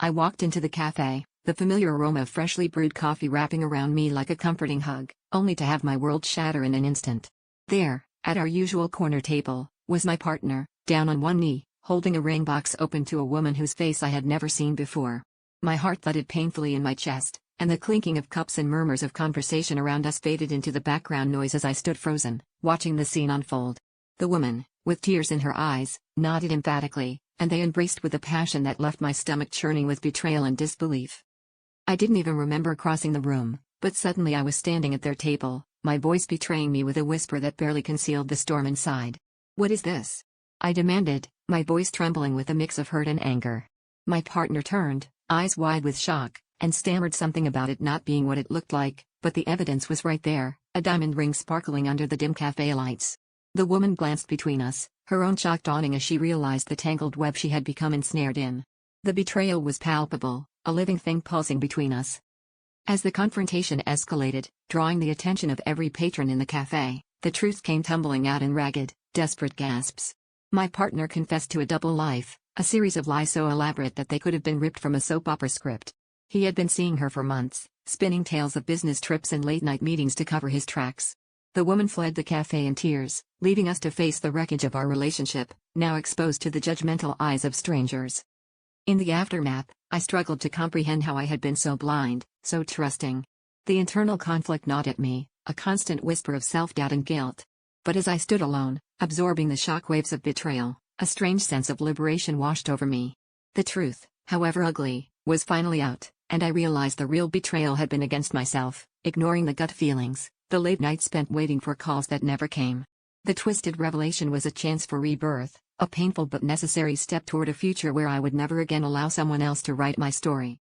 I walked into the cafe, the familiar aroma of freshly brewed coffee wrapping around me like a comforting hug, only to have my world shatter in an instant. There, at our usual corner table, was my partner, down on one knee, holding a ring box open to a woman whose face I had never seen before. My heart thudded painfully in my chest, and the clinking of cups and murmurs of conversation around us faded into the background noise as I stood frozen, watching the scene unfold. The woman, with tears in her eyes, nodded emphatically, and they embraced with a passion that left my stomach churning with betrayal and disbelief. I didn't even remember crossing the room, but suddenly I was standing at their table, my voice betraying me with a whisper that barely concealed the storm inside. "What is this?" I demanded, my voice trembling with a mix of hurt and anger. My partner turned, eyes wide with shock, and stammered something about it not being what it looked like, but the evidence was right there, a diamond ring sparkling under the dim cafe lights. The woman glanced between us, her own shock dawning as she realized the tangled web she had become ensnared in. The betrayal was palpable, a living thing pulsing between us. As the confrontation escalated, drawing the attention of every patron in the cafe, the truth came tumbling out in ragged, desperate gasps. My partner confessed to a double life, a series of lies so elaborate that they could have been ripped from a soap opera script. He had been seeing her for months, spinning tales of business trips and late-night meetings to cover his tracks. The woman fled the cafe in tears, leaving us to face the wreckage of our relationship, now exposed to the judgmental eyes of strangers. In the aftermath, I struggled to comprehend how I had been so blind, so trusting. The internal conflict gnawed at me, a constant whisper of self-doubt and guilt. But as I stood alone, absorbing the shockwaves of betrayal, a strange sense of liberation washed over me. The truth, however ugly, was finally out, and I realized the real betrayal had been against myself, ignoring the gut feelings, the late nights spent waiting for calls that never came. The twisted revelation was a chance for rebirth, a painful but necessary step toward a future where I would never again allow someone else to write my story.